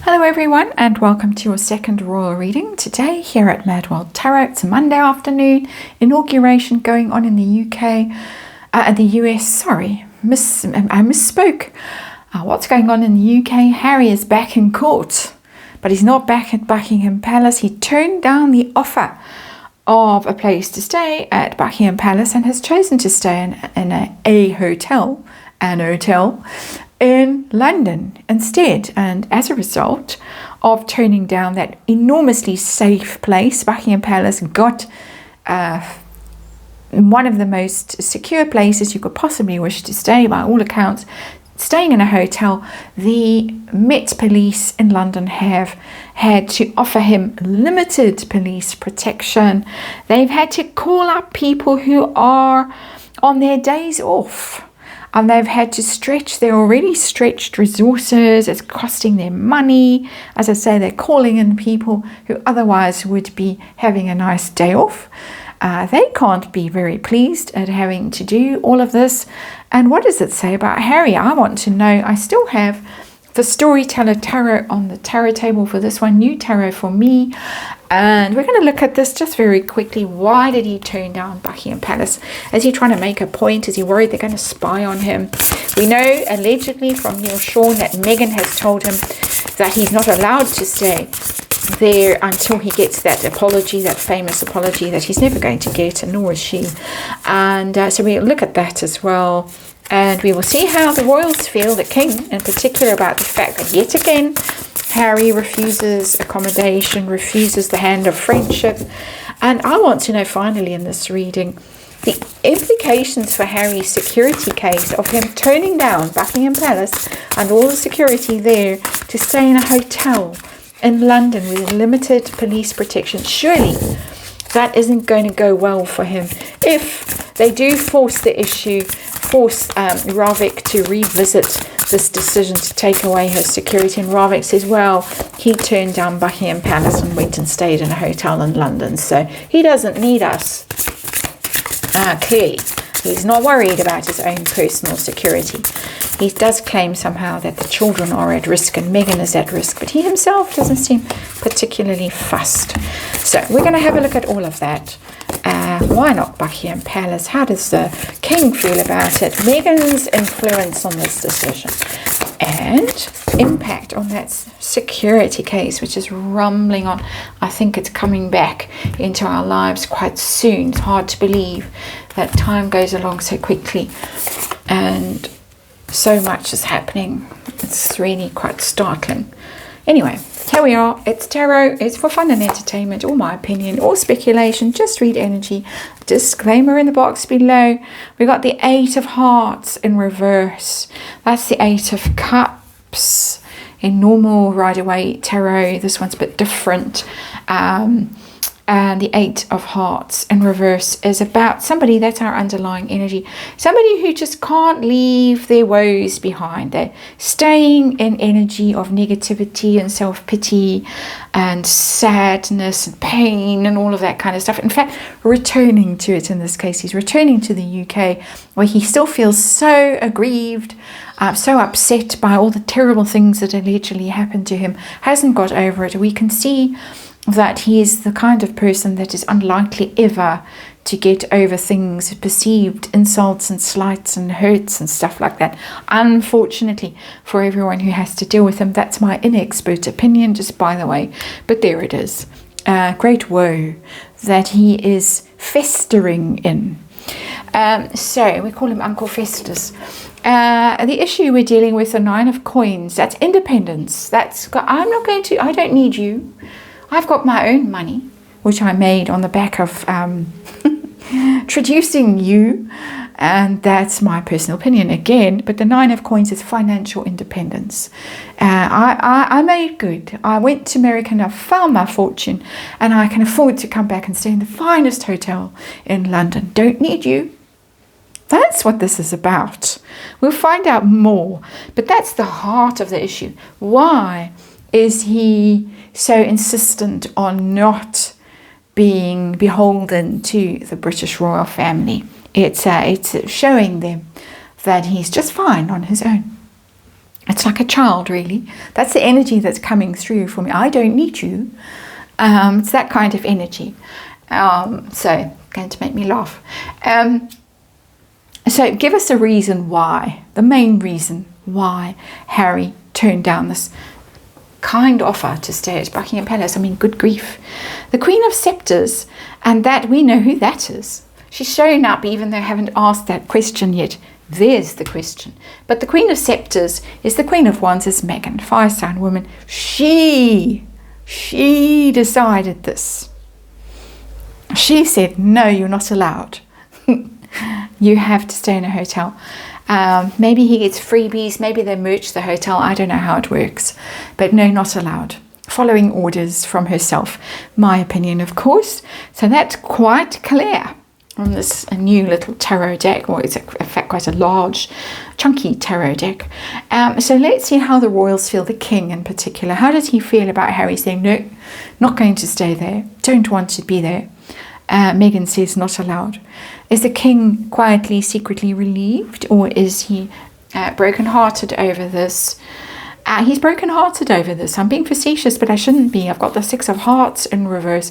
Hello everyone and welcome to your second royal reading today here at MadWorldTarot. It's a Monday afternoon, inauguration going on in the the US, sorry, I misspoke. What's going on in the UK? Harry is back in court, but he's not back at Buckingham Palace. He turned down the offer of a place to stay at Buckingham Palace and has chosen to stay in an hotel in London instead. And as a result of turning down that enormously safe place, Buckingham Palace got one of the most secure places you could possibly wish to stay, by all accounts, staying in a hotel. The Met Police in London have had to offer him limited police protection. They've had to call up people who are on their days off. And they've had to stretch their already stretched resources. It's costing them money. As I say, they're calling in people who otherwise would be having a nice day off. They can't be very pleased at having to do all of this. And what does it say about Harry? I want to know. I still have the Storyteller Tarot on the tarot table for this one, new tarot for me. And we're going to look at this just very quickly. Why did he turn down Buckingham Palace? Is he trying to make a point? Is he worried they're going to spy on him? We know allegedly from Neil Sean that Meghan has told him that he's not allowed to stay there until he gets that apology, that famous apology that he's never going to get, and nor is she. And so we'll look at that as well. And we will see how the royals feel, the king in particular, about the fact that yet again Harry refuses accommodation, refuses the hand of friendship. And I want to know finally in this reading the implications for Harry's security case of him turning down Buckingham Palace and all the security there to stay in a hotel in London with limited police protection. Surely that isn't going to go well for him. If they do force Ravik to revisit this decision to take away her security, and Ravik says, well, he turned down Buckingham Palace and went and stayed in a hotel in London, so he doesn't need us. Clearly, he's not worried about his own personal security. He does claim somehow that the children are at risk and Meghan is at risk, but he himself doesn't seem particularly fussed. So we're going to have a look at all of that. Why not Buckingham Palace? How does the king feel about it? Meghan's influence on this decision and impact on that security case, which is rumbling on. I think it's coming back into our lives quite soon. It's hard to believe that time goes along so quickly and so much is happening. It's really quite startling. Anyway, here we are. It's tarot. It's for fun and entertainment, or my opinion, or speculation. Just read energy. Disclaimer in the box below. We got the 8 of Hearts in reverse. That's the 8 of Cups in normal Rider-Waite tarot. This one's a bit different. And the 8 of Hearts in reverse is about somebody, that's our underlying energy, somebody who just can't leave their woes behind. They're staying in energy of negativity and self-pity and sadness and pain and all of that kind of stuff. In fact, returning to it in this case. He's returning to the UK where he still feels so aggrieved, so upset by all the terrible things that allegedly happened to him, hasn't got over it. We can see that he is the kind of person that is unlikely ever to get over things, perceived insults and slights and hurts and stuff like that. Unfortunately for everyone who has to deal with him. That's my inexpert opinion, just by the way. But there it is. Great woe that he is festering in. So we call him Uncle Festus. The issue we're dealing with, the 9 of Coins, that's independence. I don't need you. I've got my own money, which I made on the back of traducing you, and that's my personal opinion again. But the 9 of Coins is financial independence. I made good. I went to America and I found my fortune, and I can afford to come back and stay in the finest hotel in London. Don't need you. That's what this is about. We'll find out more, but that's the heart of the issue. Why is he so insistent on not being beholden to the British royal family? It's showing them that he's just fine on his own. It's like a child, really. That's the energy that's coming through for me. I don't need you. It's that kind of energy. So, going to make me laugh. So, give us a reason why, the main reason why Harry turned down this kind offer to stay at Buckingham Palace. I mean, good grief. The Queen of Sceptres, and that we know who that is. She's showing up even though I haven't asked that question yet. There's the question. But the Queen of Sceptres is the Queen of Wands, is Meghan, fire sign woman. She decided this. She said, no, you're not allowed. You have to stay in a hotel. Maybe he gets freebies. Maybe they merch the hotel. I don't know how it works. But no, not allowed. Following orders from herself. My opinion, of course. So that's quite clear on this new little tarot deck. Well, it's in fact quite a large, chunky tarot deck. So let's see how the royals feel, the king in particular. How does he feel about Harry saying, no, not going to stay there, don't want to be there? Meghan says not allowed. Is the king quietly, secretly relieved, or is he broken-hearted over this? He's broken-hearted over this. I'm being facetious, but I shouldn't be. I've got the Six of Hearts in reverse.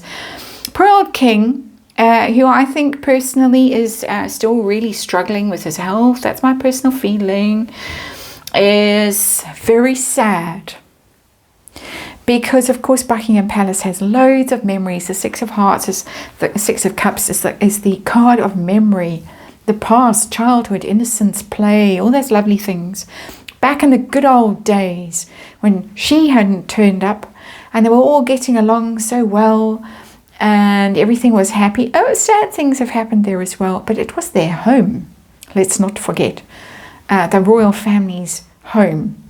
Poor old king, who I think personally is still really struggling with his health, that's my personal feeling, is very sad. Because, of course, Buckingham Palace has loads of memories. The Six of Hearts, is the Six of Cups is the card of memory. The past, childhood, innocence, play, all those lovely things. Back in the good old days when she hadn't turned up and they were all getting along so well and everything was happy. Oh, sad things have happened there as well, but it was their home. Let's not forget. The royal family's home.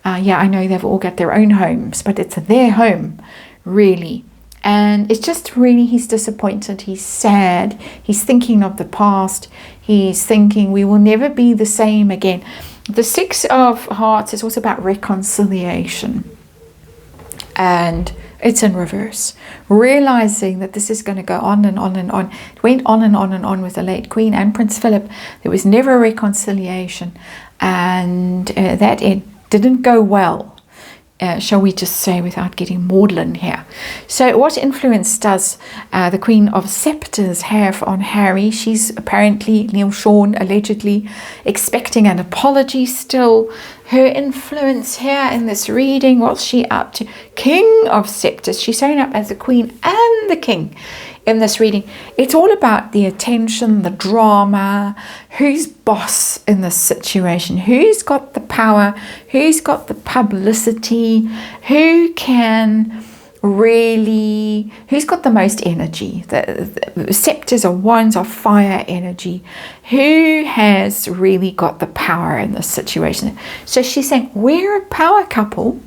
Yeah, I know they've all got their own homes, but it's their home, really. And it's just really, he's disappointed, he's sad, he's thinking of the past, he's thinking we will never be the same again. The Six of Hearts is also about reconciliation. And it's in reverse. Realizing that this is going to go on and on and on. It went on and on and on with the late Queen and Prince Philip. There was never a reconciliation. And that it didn't go well, shall we just say, without getting maudlin here. So what influence does the Queen of Sceptres have on Harry? She's apparently, Neil Sean, allegedly expecting an apology still. Her influence here in this reading, what's she up to? King of Sceptres. She's showing up as the Queen and the King in this reading. It's all about the attention, the drama, who's boss in this situation, who's got the power, who's got the publicity, who can really, who's got the most energy. The scepters are wands of fire energy. Who has really got the power in this situation? So she's saying, we're a power couple.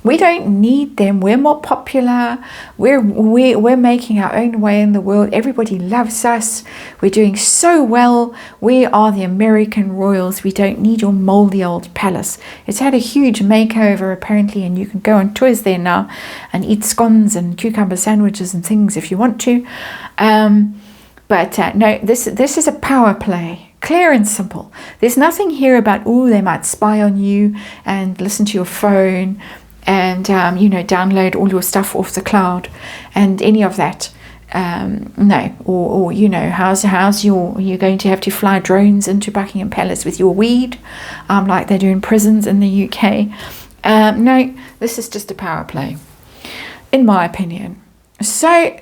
We don't need them. We're more popular. We're making our own way in the world. Everybody loves us. We're doing so well. We are the American royals. We don't need your moldy old palace. It's had a huge makeover apparently, and you can go on tours there now and eat scones and cucumber sandwiches and things if you want to. But no, this is a power play. Clear and simple. There's nothing here about, oh, they might spy on you and listen to your phone and download all your stuff off the cloud and any of that. No, or how's you're going to have to fly drones into Buckingham Palace with your weed, like they do in prisons in the UK. No, this is just a power play, in my opinion. So,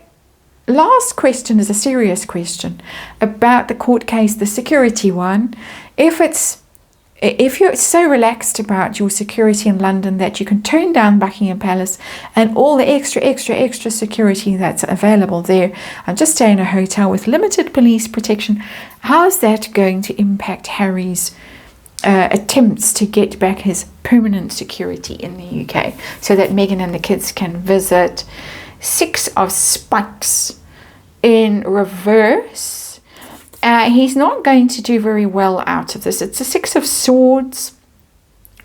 last question is a serious question about the court case, the security one. If you're so relaxed about your security in London that you can turn down Buckingham Palace and all the extra security that's available there and just stay in a hotel with limited police protection, how is that going to impact Harry's attempts to get back his permanent security in the UK so that Meghan and the kids can visit? Six of Spikes in reverse. He's not going to do very well out of this. It's a Six of Swords.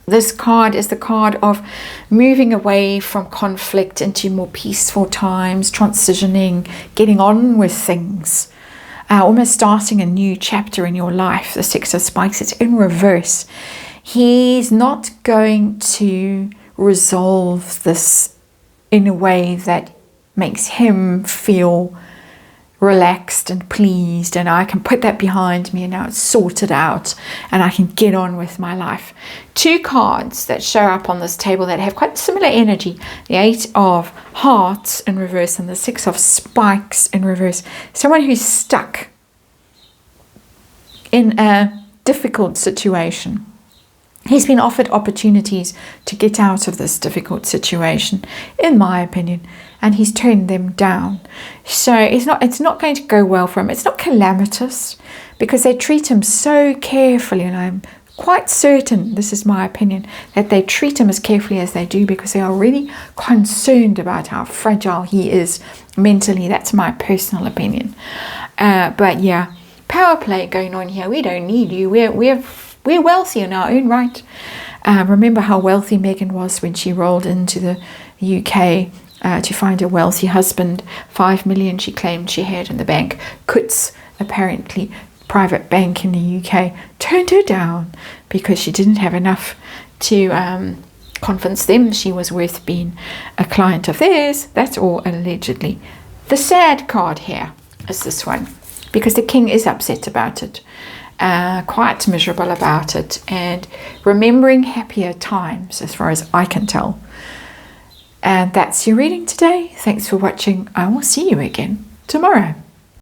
This card is the card of moving away from conflict into more peaceful times, transitioning, getting on with things, almost starting a new chapter in your life. The Six of Spikes, it's in reverse. he's not going to resolve this in a way that makes him feel relaxed and pleased, and I can put that behind me and now it's sorted out and I can get on with my life. Two cards that show up on this table that have quite similar energy: the 8 of Hearts in reverse and the 6 of Spikes in reverse. Someone who's stuck in a difficult situation. He's been offered opportunities to get out of this difficult situation, in my opinion, and he's turned them down. So it's not going to go well for him. It's not calamitous because they treat him so carefully, and I'm quite certain, this is my opinion, that they treat him as carefully as they do because they are really concerned about how fragile he is mentally. That's my personal opinion. But yeah, power play going on here. We don't need you. We're wealthy in our own right. Remember how wealthy Meghan was when she rolled into the UK to find a wealthy husband. 5 million she claimed she had in the bank. Coutts, apparently private bank in the UK, turned her down because she didn't have enough to convince them she was worth being a client of theirs. That's all allegedly. The sad card here is this one, because the king is upset about it. Quite miserable about it and remembering happier times as far as I can tell. And that's your reading today. Thanks for watching. I will see you again tomorrow.